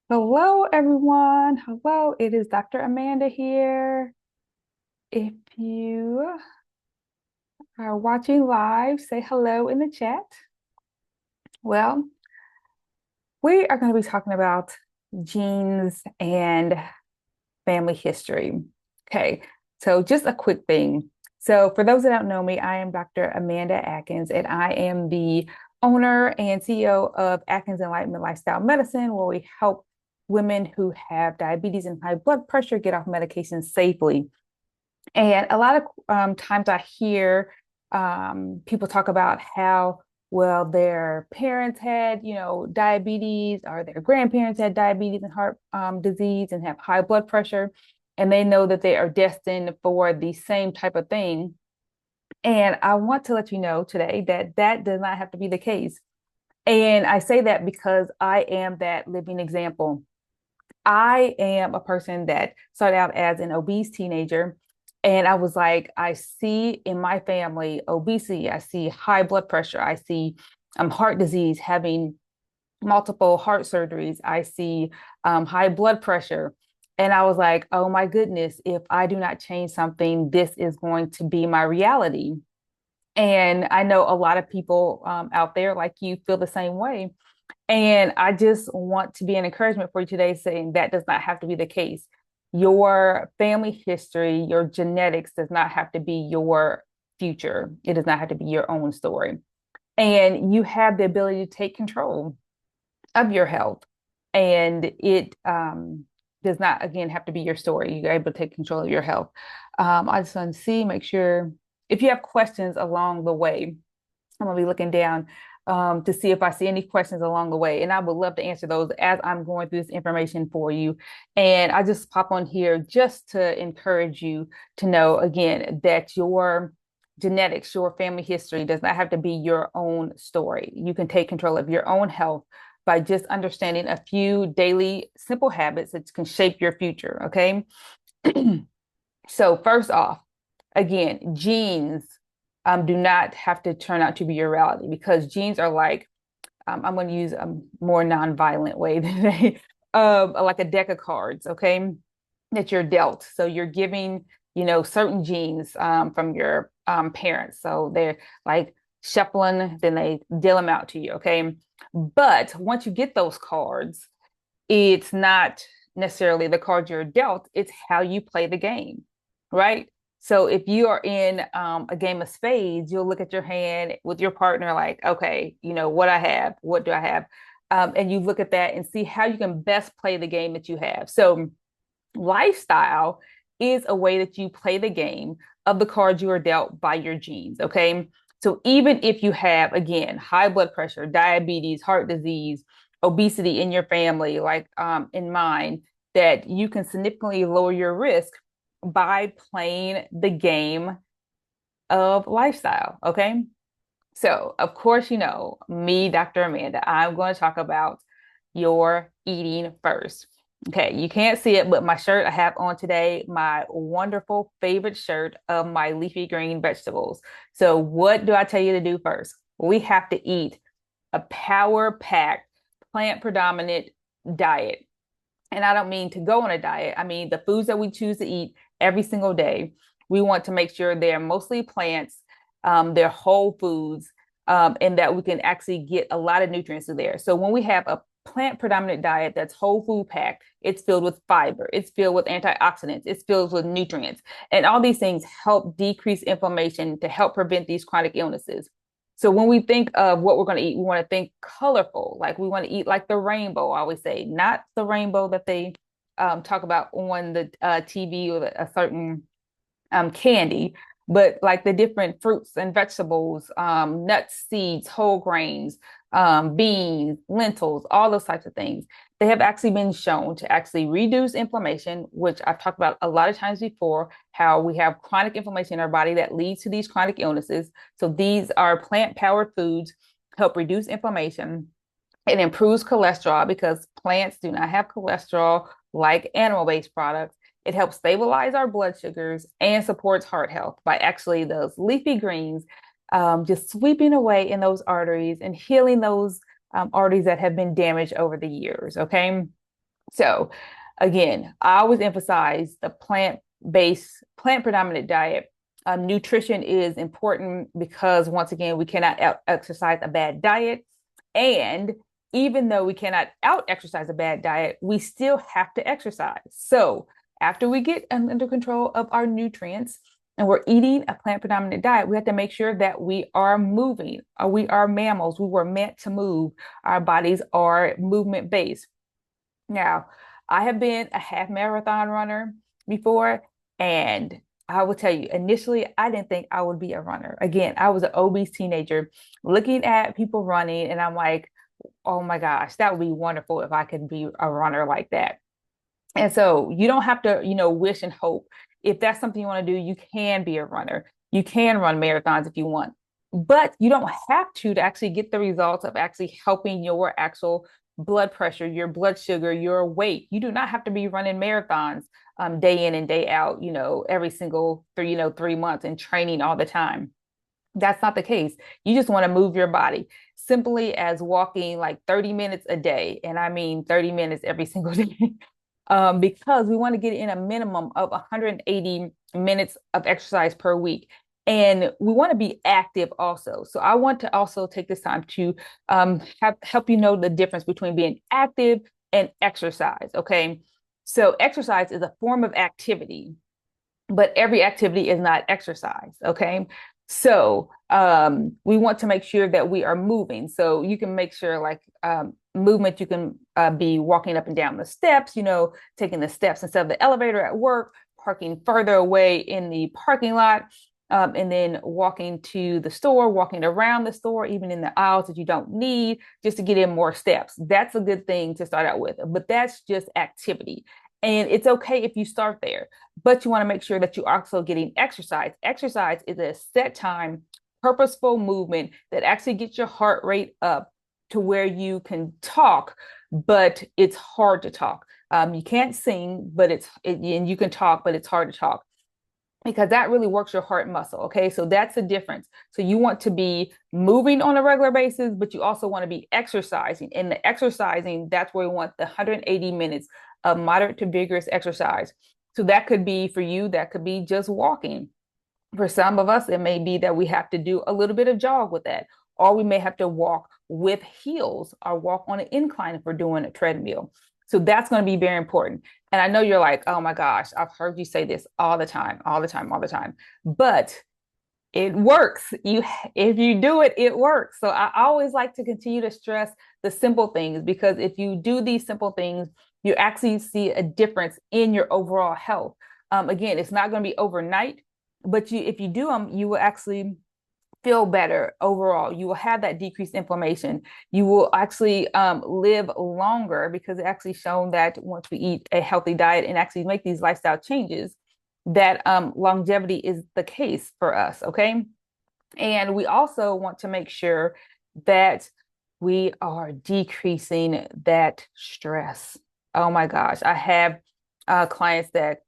Hello, everyone. Hello, it is Dr. Amanda here. If you are watching live, say hello in the chat. Well, we are going to be talking about genes and family history. Okay, so just a quick thing. So, for those that don't know me, I am Dr. Amanda Adkins, and I am the owner and CEO of Adkins Enlightenment Lifestyle Medicine, where we help women who have diabetes and high blood pressure get off medication safely. And a lot of times I hear people talk about how, well, their parents had, diabetes, or their grandparents had diabetes and heart disease and have high blood pressure, and they know that they are destined for the same type of thing. And I want to let you know today that that does not have to be the case. And I say that because I am that living example. I am a person that started out as an obese teenager. And I was like, I see in my family obesity, I see high blood pressure, I see heart disease, having multiple heart surgeries, I see high blood pressure. And I was like, oh my goodness, if I do not change something, this is going to be my reality. And I know a lot of people out there like you feel the same way. And I just want to be an encouragement for you today, saying that does not have to be the case. Your family history, your genetics does not have to be your future. It does not have to be your own story. And you have the ability to take control of your health. And it does not, again, have to be your story. You're able to take control of your health. I just want to see, make sure if you have questions along the way, I'm gonna be looking down to see if I see any questions along the way. And I would love to answer those as I'm going through this information for you. And I just pop on here just to encourage you to know, again, that your genetics, your family history does not have to be your own story. You can take control of your own health by just understanding a few daily simple habits that can shape your future. Okay. So, first off, again, genes do not have to turn out to be your reality, because genes are like, I'm going to use a more nonviolent way than they, like a deck of cards, okay, that you're dealt. So you're giving, certain genes from your parents. So they're like shuffling, then they deal them out to you, okay? But once you get those cards, it's not necessarily the cards you're dealt, it's how you play the game, right? So if you are in a game of spades, you'll look at your hand with your partner like, okay, what I have, what do I have? And you look at that and see how you can best play the game that you have. So lifestyle is a way that you play the game of the cards you are dealt by your genes, okay? So even if you have, again, high blood pressure, diabetes, heart disease, obesity in your family, like in mine, that you can significantly lower your risk by playing the game of lifestyle, okay? So, of course, me, Dr. Amanda, I'm going to talk about your eating first. Okay, you can't see it, but my shirt I have on today, my wonderful favorite shirt of my leafy green vegetables. So, what do I tell you to do first? We have to eat a power packed, plant predominant diet. And I don't mean to go on a diet, I mean the foods that we choose to eat every single day. We want to make sure they're mostly plants, they're whole foods, and that we can actually get a lot of nutrients in there. So when we have a plant predominant diet that's whole food packed, it's filled with fiber, it's filled with antioxidants, it's filled with nutrients. And all these things help decrease inflammation to help prevent these chronic illnesses. So when we think of what we're going to eat, we want to think colorful, like we want to eat like the rainbow, I always say, not the rainbow that they talk about on the TV or a certain candy, but like the different fruits and vegetables, nuts, seeds, whole grains, beans, lentils, all those types of things. They have actually been shown to actually reduce inflammation, which I've talked about a lot of times before, how we have chronic inflammation in our body that leads to these chronic illnesses. So these are plant-powered foods, help reduce inflammation. It improves cholesterol because plants do not have cholesterol like animal-based products. It helps stabilize our blood sugars and supports heart health by actually those leafy greens just sweeping away in those arteries and healing those arteries that have been damaged over the years. Okay. So again, I always emphasize the plant-based, plant-predominant diet. Nutrition is important because once again, we cannot out exercise a bad diet. And even though we cannot out exercise a bad diet, we still have to exercise. So after we get under control of our nutrients and we're eating a plant predominant diet, we have to make sure that we are moving. We are mammals. We were meant to move. Our bodies are movement based. Now, I have been a half marathon runner before, and I will tell you, initially, I didn't think I would be a runner. Again, I was an obese teenager looking at people running, and I'm like, oh my gosh, that would be wonderful if I could be a runner like that. And so you don't have to, wish and hope. If that's something you want to do, you can be a runner. You can run marathons if you want, but you don't have to actually get the results of actually helping your actual blood pressure, your blood sugar, your weight. You do not have to be running marathons day in and day out, every single 3 months and training all the time. That's not the case. You just want to move your body simply as walking like 30 minutes a day. And I mean 30 minutes every single day. Because we want to get in a minimum of 180 minutes of exercise per week. And we want to be active also. So I want to also take this time to help you know the difference between being active and exercise. Okay. So exercise is a form of activity, but every activity is not exercise. Okay. So we want to make sure that we are moving. So you can make sure like movement, you can be walking up and down the steps, taking the steps instead of the elevator at work, parking further away in the parking lot, and then walking to the store, walking around the store, even in the aisles that you don't need, just to get in more steps. That's a good thing to start out with, but that's just activity. And it's okay if you start there, but you want to make sure that you're also getting exercise. Exercise is a set time, purposeful movement that actually gets your heart rate up to where you can talk, but it's hard to talk. You can't sing, but and you can talk, but it's hard to talk because that really works your heart muscle. Okay. So that's the difference. So you want to be moving on a regular basis, but you also want to be exercising. And the exercising, that's where we want the 180 minutes of moderate to vigorous exercise. So that could be for you, that could be just walking. For some of us, it may be that we have to do a little bit of jog with that, or we may have to walk with heels or walk on an incline if we're doing a treadmill. So that's going to be very important. And I know you're like, oh my gosh, I've heard you say this all the time, all the time, all the time. But it works. If you do it, it works. So I always like to continue to stress the simple things because if you do these simple things, you actually see a difference in your overall health. Again, it's not going to be overnight, but if you do them, you will actually feel better overall. You will have that decreased inflammation. You will actually live longer because it's actually shown that once we eat a healthy diet and actually make these lifestyle changes, that longevity is the case for us. Okay. And we also want to make sure that we are decreasing that stress. Oh my gosh. I have clients that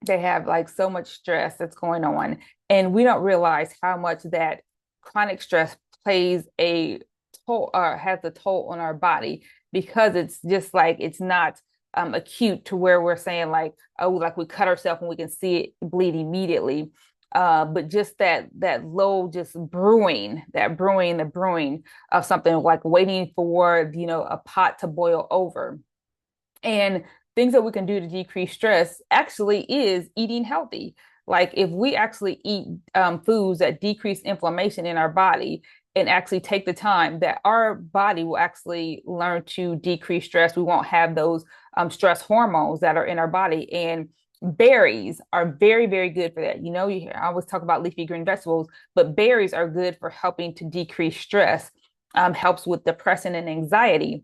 they have like so much stress that's going on, and we don't realize how much that chronic stress plays a toll or has a toll on our body because it's just like it's not acute to where we're saying like, oh, like we cut ourselves and we can see it bleed immediately. But just that low, just the brewing of something like waiting for a pot to boil over. And things that we can do to decrease stress actually is eating healthy. Like if we actually eat foods that decrease inflammation in our body and actually take the time, that our body will actually learn to decrease stress. We won't have those stress hormones that are in our body. And berries are very, very good for that. I always talk about leafy green vegetables, but berries are good for helping to decrease stress, helps with depression and anxiety.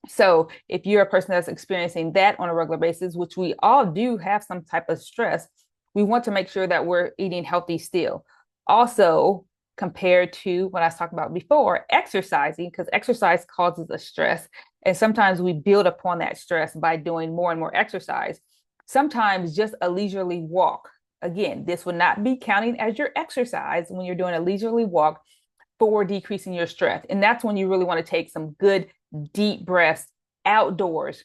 So if you're a person that's experiencing that on a regular basis, which we all do have some type of stress, we want to make sure that we're eating healthy still. Also, compared to what I was talking about before, exercising, because exercise causes us stress. And sometimes we build upon that stress by doing more and more exercise. Sometimes just a leisurely walk. Again, this would not be counting as your exercise when you're doing a leisurely walk for decreasing your stress. And that's when you really want to take some good deep breaths outdoors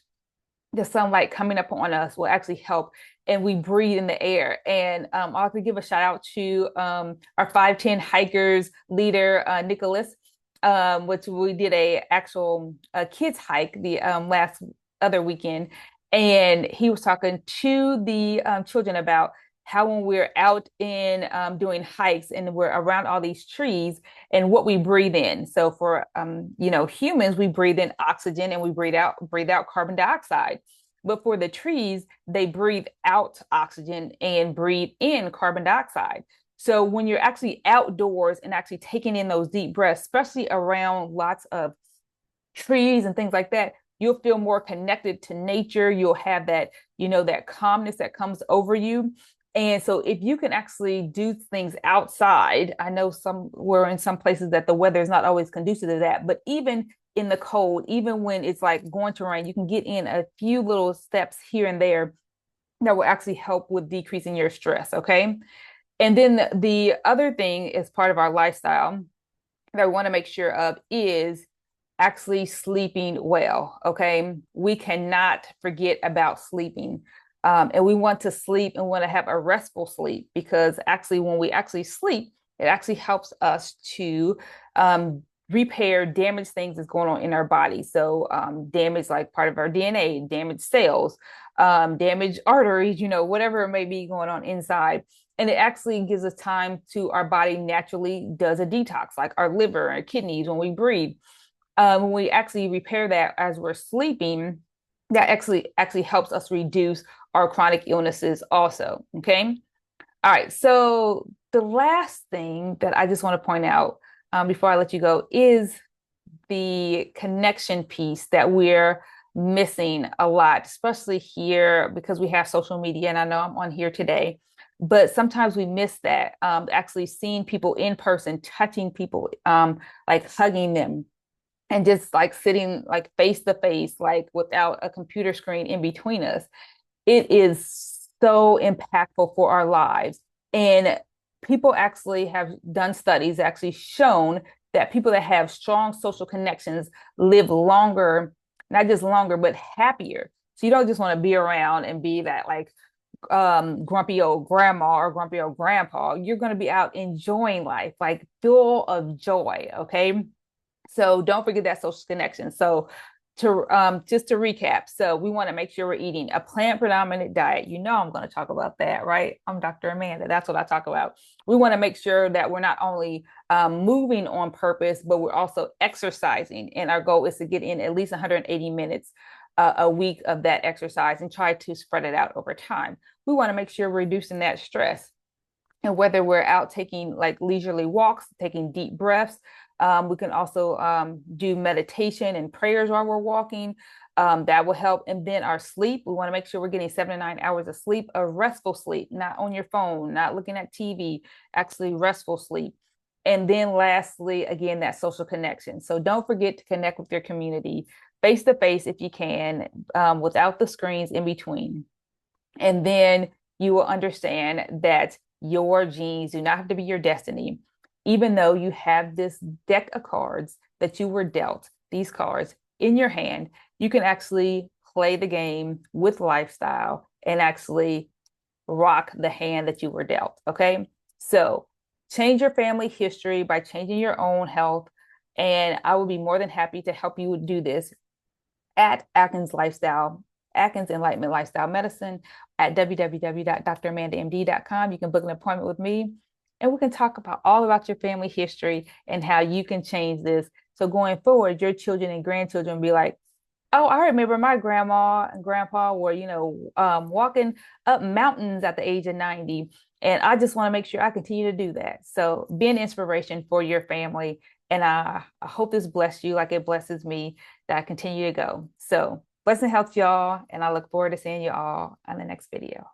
the sunlight coming up on us will actually help, and we breathe in the air. And I'll have to give a shout out to our 510 hikers leader, Nicholas, which we did a actual kids hike the last other weekend. And he was talking to the children about how when we're out in doing hikes and we're around all these trees and what we breathe in. So for humans, we breathe in oxygen and we breathe out carbon dioxide. But for the trees, they breathe out oxygen and breathe in carbon dioxide. So when you're actually outdoors and actually taking in those deep breaths, especially around lots of trees and things like that, you'll feel more connected to nature. You'll have that, that calmness that comes over you. And so if you can actually do things outside, I know we're in some places that the weather is not always conducive to that, but even in the cold, even when it's like going to rain, you can get in a few little steps here and there that will actually help with decreasing your stress. Okay. And then the other thing is part of our lifestyle that we want to make sure of is actually sleeping well. Okay. We cannot forget about sleeping. And we want to sleep and want to have a restful sleep, because actually, when we actually sleep, it actually helps us to repair damaged things that's going on in our body. So, damage like part of our DNA, damaged cells, damaged arteries, whatever it may be going on inside. And it actually gives us time to our body naturally does a detox, like our liver and our kidneys when we breathe. When we actually repair that as we're sleeping, that actually helps us reduce our chronic illnesses also. Okay. All right. So the last thing that I just want to point out before I let you go is the connection piece that we're missing a lot, especially here because we have social media. And I know I'm on here today, but sometimes we miss that, actually seeing people in person, touching people, like hugging them, and just like sitting like face to face, like without a computer screen in between us. It is so impactful for our lives. And people actually have done studies actually shown that people that have strong social connections live longer, not just longer, but happier. So you don't just want to be around and be that like grumpy old grandma or grumpy old grandpa. You're going to be out enjoying life, like full of joy. Okay. So don't forget that social connection. So to just to recap, so we want to make sure we're eating a plant predominant diet. I'm going to talk about that, right? I'm Dr. Amanda. That's what I talk about. We want to make sure that we're not only moving on purpose, but we're also exercising. And our goal is to get in at least 180 minutes a week of that exercise and try to spread it out over time. We want to make sure we're reducing that stress. And whether we're out taking like leisurely walks, taking deep breaths, we can also do meditation and prayers while we're walking. That will help. And then our sleep, we want to make sure we're getting 7 to 9 hours of sleep, a restful sleep, not on your phone, not looking at TV, actually restful sleep. And then lastly, again, that social connection. So don't forget to connect with your community face to face if you can, without the screens in between. And then you will understand that your genes do not have to be your destiny. Even though you have this deck of cards that you were dealt, these cards in your hand, you can actually play the game with lifestyle and actually rock the hand that you were dealt. Okay. So change your family history by changing your own health. And I will be more than happy to help you do this at Adkins Lifestyle, Adkins Enlightenment Lifestyle Medicine at www.dramandamd.com. You can book an appointment with me and we can talk about all about your family history and how you can change this. So going forward, your children and grandchildren will be like, oh, I remember my grandma and grandpa were, walking up mountains at the age of 90. And I just want to make sure I continue to do that. So be an inspiration for your family. And I hope this blessed you like it blesses me, that I continue to go. So blessing health, y'all. And I look forward to seeing you all on the next video.